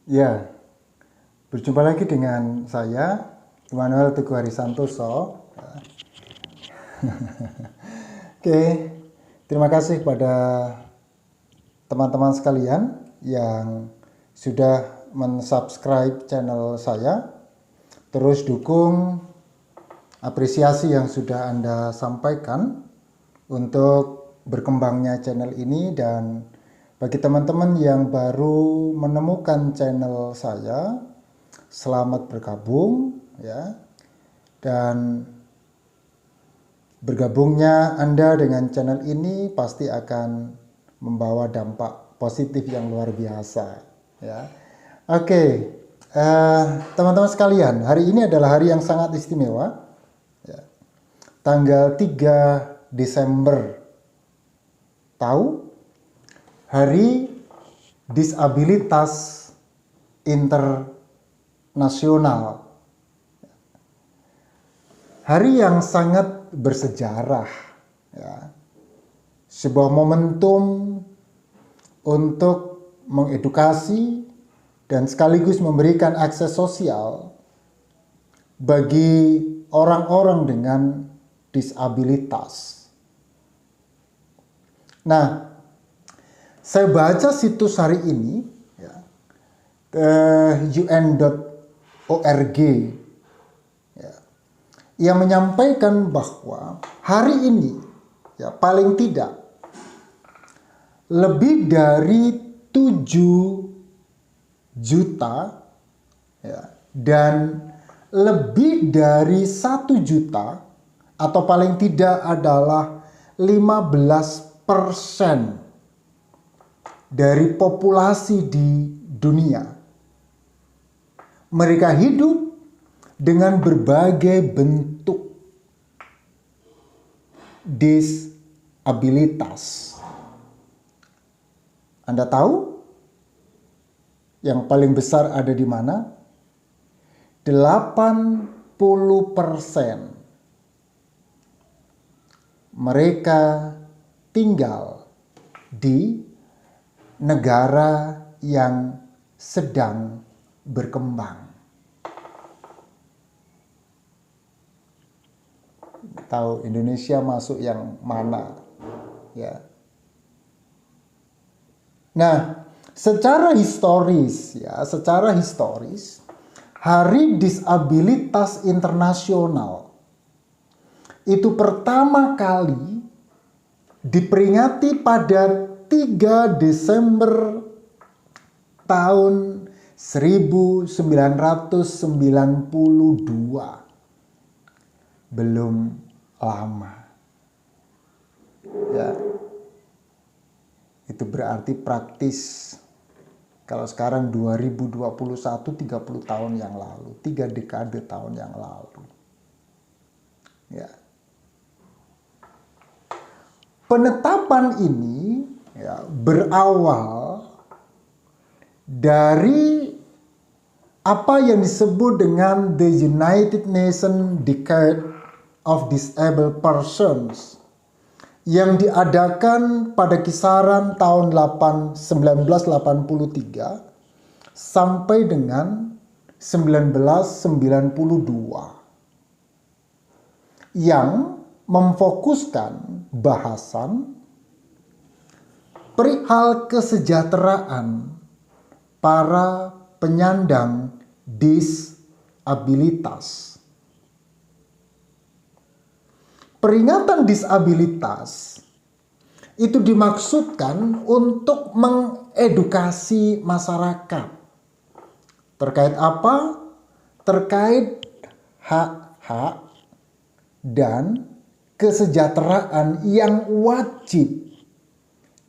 Ya, berjumpa lagi dengan saya, Immanuel Teguh Harisantoso. Oke, terima kasih kepada teman-teman sekalian yang sudah mensubscribe channel saya. Terus dukung apresiasi yang sudah Anda sampaikan untuk berkembangnya channel ini, dan bagi teman-teman yang baru menemukan channel saya, selamat bergabung ya. Dan bergabungnya Anda dengan channel ini pasti akan membawa dampak positif yang luar biasa ya. Oke, teman-teman sekalian, hari ini adalah hari yang sangat istimewa ya. Tanggal 3 Desember, tahu? Hari Disabilitas Internasional. Hari yang sangat bersejarah ya. Sebuah momentum untuk mengedukasi dan sekaligus memberikan akses sosial bagi orang-orang dengan disabilitas. Nah, saya baca situs hari ini ya, un.org ya, yang menyampaikan bahwa hari ini ya paling tidak lebih dari 7 juta ya, dan lebih dari 1 juta atau paling tidak adalah 15% dari populasi di dunia. Mereka hidup dengan berbagai bentuk disabilitas. Anda tahu yang paling besar ada di mana? 80% mereka tinggal di negara yang sedang berkembang. Tahu Indonesia masuk yang mana ya. Nah, secara historis Hari Disabilitas Internasional itu pertama kali diperingati pada 3 Desember tahun 1992. Belum lama. Ya. Itu berarti praktis kalau sekarang 2021, 30 tahun yang lalu, 3 dekade tahun yang lalu. Ya. Penetapan ini ya, berawal dari apa yang disebut dengan The United Nations Decade of Disabled Persons yang diadakan pada kisaran tahun 1983 sampai dengan 1992 yang memfokuskan bahasan perihal kesejahteraan para penyandang disabilitas. Peringatan disabilitas itu dimaksudkan untuk mengedukasi masyarakat. Terkait apa? Terkait hak-hak dan kesejahteraan yang wajib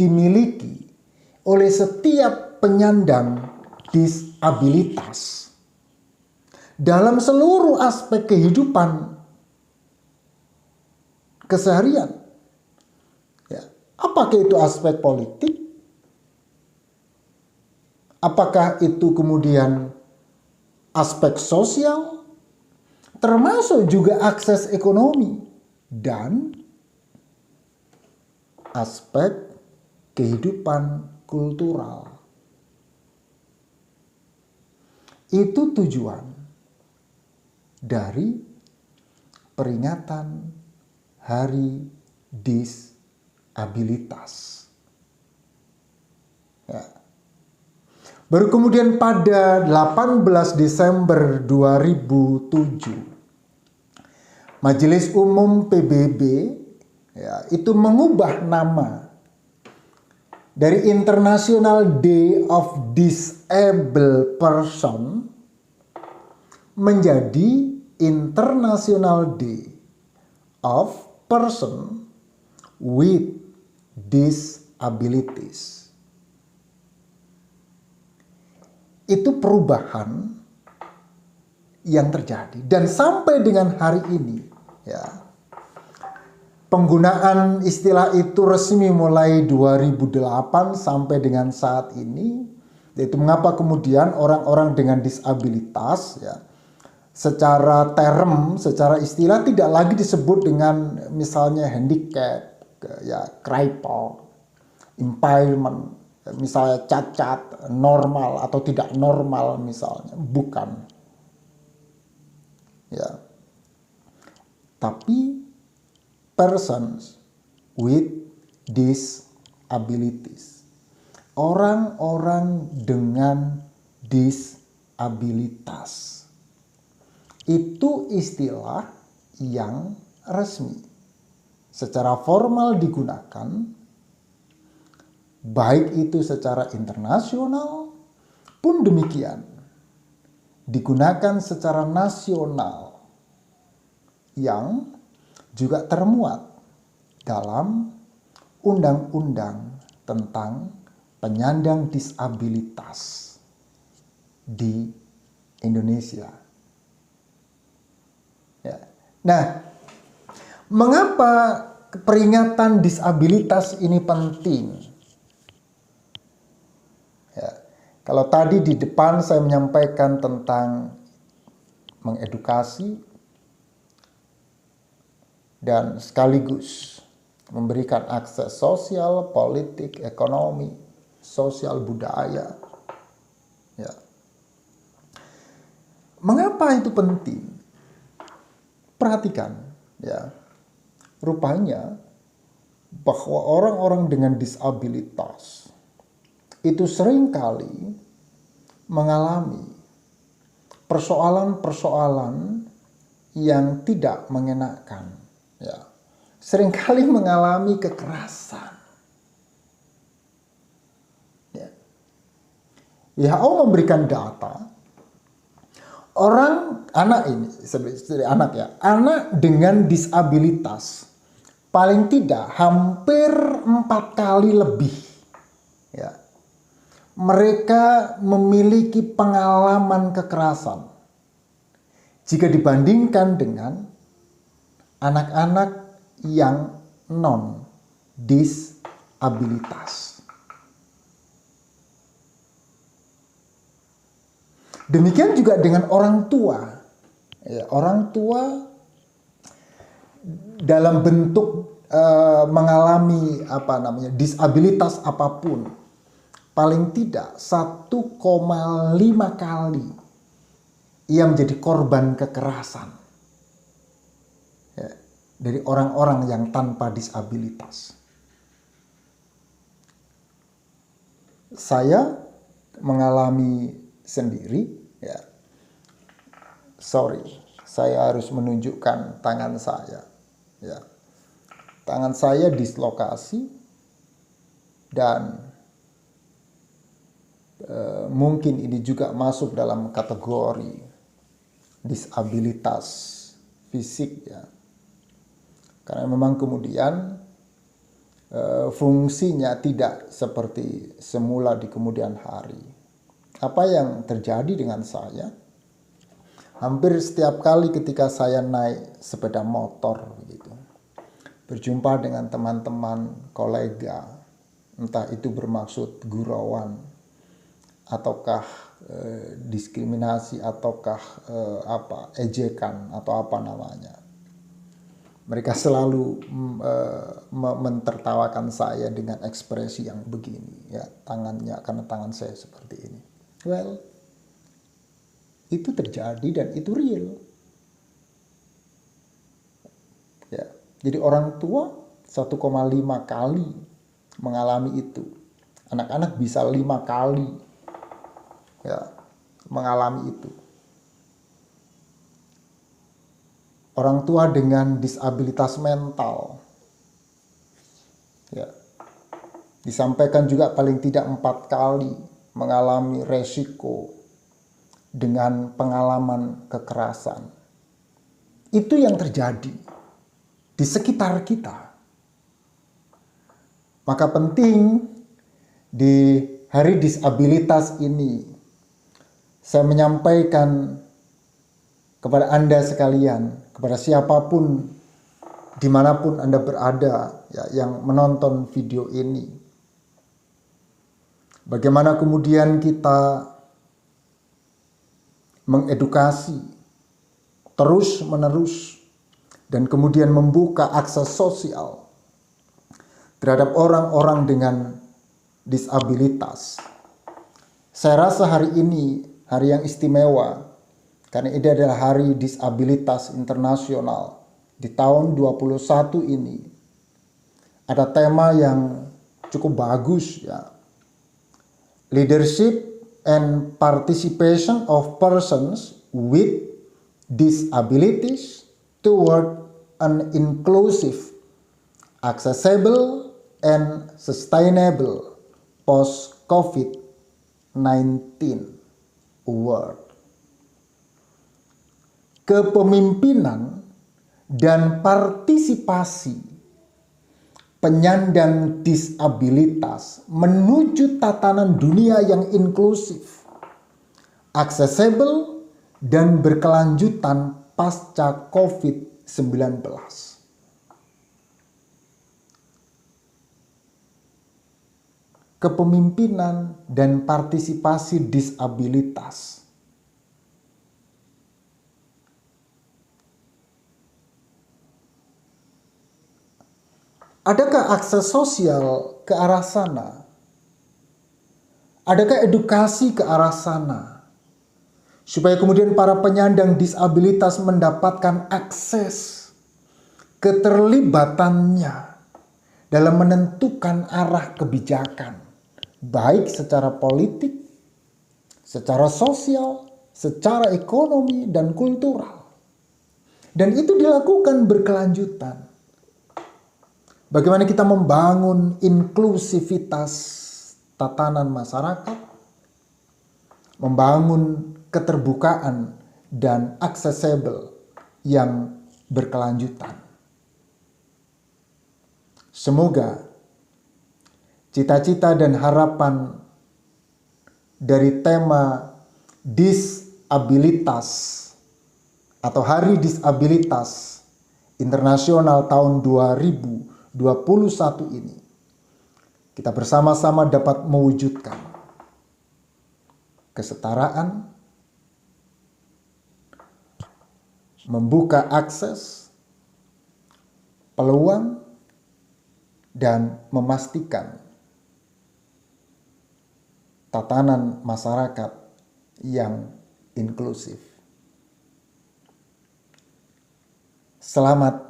dimiliki oleh setiap penyandang disabilitas dalam seluruh aspek kehidupan keseharian. Ya. Apakah itu aspek politik? Apakah itu kemudian aspek sosial? Termasuk juga akses ekonomi dan aspek kehidupan kultural. Itu tujuan dari peringatan Hari Disabilitas. Ya. Baru kemudian pada 18 Desember 2007, Majelis Umum PBB ya, itu mengubah nama dari International Day of Disabled Person menjadi International Day of Person with Disabilities. Itu perubahan yang terjadi, dan sampai dengan hari ini ya, penggunaan istilah itu resmi mulai 2008 sampai dengan saat ini. Yaitu mengapa kemudian orang-orang dengan disabilitas ya, secara term, secara istilah tidak lagi disebut dengan misalnya handicap, ya cripple, impairment, misalnya cacat, normal atau tidak normal misalnya, bukan. Ya. Tapi persons with disabilities. Orang-orang dengan disabilitas. Itu istilah yang resmi. Secara formal digunakan, baik itu secara internasional pun demikian. Digunakan secara nasional yang juga termuat dalam undang-undang tentang penyandang disabilitas di Indonesia. Ya. Nah, mengapa peringatan disabilitas ini penting? Ya. Kalau tadi di depan saya menyampaikan tentang mengedukasi dan sekaligus memberikan akses sosial, politik, ekonomi, sosial budaya. Ya. Mengapa itu penting? Perhatikan, ya. Rupanya bahwa orang-orang dengan disabilitas itu seringkali mengalami persoalan-persoalan yang tidak mengenakan, ya. Seringkali mengalami kekerasan. Ya. WHO memberikan data anak dengan disabilitas paling tidak hampir 4 kali lebih, ya, mereka memiliki pengalaman kekerasan jika dibandingkan dengan anak-anak yang non-disabilitas. Demikian juga dengan orang tua. Ya, orang tua dalam bentuk mengalami disabilitas apapun, paling tidak 1,5 kali ia menjadi korban kekerasan dari orang-orang yang tanpa disabilitas. Saya mengalami sendiri, ya. Saya harus menunjukkan tangan saya, ya. Tangan saya dislokasi dan mungkin ini juga masuk dalam kategori disabilitas fisik, ya. Karena memang kemudian fungsinya tidak seperti semula di kemudian hari. Apa yang terjadi dengan saya? Hampir setiap kali ketika saya naik sepeda motor begitu, berjumpa dengan teman-teman, kolega, entah itu bermaksud gurauan ataukah diskriminasi ataukah ejekan atau apa namanya. Mereka selalu mentertawakan saya dengan ekspresi yang begini, ya, tangannya, karena tangan saya seperti ini. Well, Itu terjadi dan itu real. Ya. Jadi orang tua 1,5 kali mengalami itu. Anak-anak bisa 5 kali ya mengalami itu. Orang tua dengan disabilitas mental ya disampaikan juga paling tidak 4 kali mengalami resiko dengan pengalaman kekerasan. Itu yang terjadi di sekitar kita. Maka penting di hari disabilitas ini saya menyampaikan kepada Anda sekalian, kepada siapapun dimanapun Anda berada ya, yang menonton video ini, bagaimana kemudian kita mengedukasi terus-menerus dan kemudian membuka akses sosial terhadap orang-orang dengan disabilitas. Saya rasa hari ini hari yang istimewa karena ini adalah Hari Disabilitas Internasional. Di tahun 21 ini ada tema yang cukup bagus ya. Leadership and participation of persons with disabilities toward an inclusive, accessible, and sustainable post-COVID-19 world. Kepemimpinan dan partisipasi penyandang disabilitas menuju tatanan dunia yang inklusif, aksesibel, dan berkelanjutan pasca COVID-19. Kepemimpinan dan partisipasi disabilitas. Adakah akses sosial ke arah sana? Adakah edukasi ke arah sana? Supaya kemudian para penyandang disabilitas mendapatkan akses keterlibatannya dalam menentukan arah kebijakan, baik secara politik, secara sosial, secara ekonomi, dan kultural. Dan itu dilakukan berkelanjutan. Bagaimana kita membangun inklusivitas tatanan masyarakat, membangun keterbukaan dan aksesibel yang berkelanjutan. Semoga cita-cita dan harapan dari tema disabilitas atau Hari Disabilitas Internasional tahun 2021 ini kita bersama-sama dapat mewujudkan kesetaraan, membuka akses, peluang, dan memastikan tatanan masyarakat yang inklusif. Selamat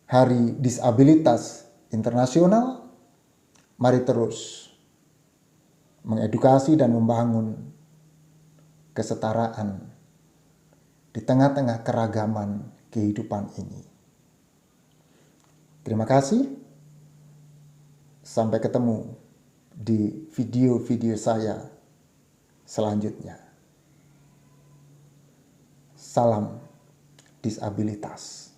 Hari Disabilitas Internasional. Mari terus mengedukasi dan membangun kesetaraan di tengah-tengah keragaman kehidupan ini. Terima kasih. Sampai ketemu di video-video saya selanjutnya. Salam disabilitas.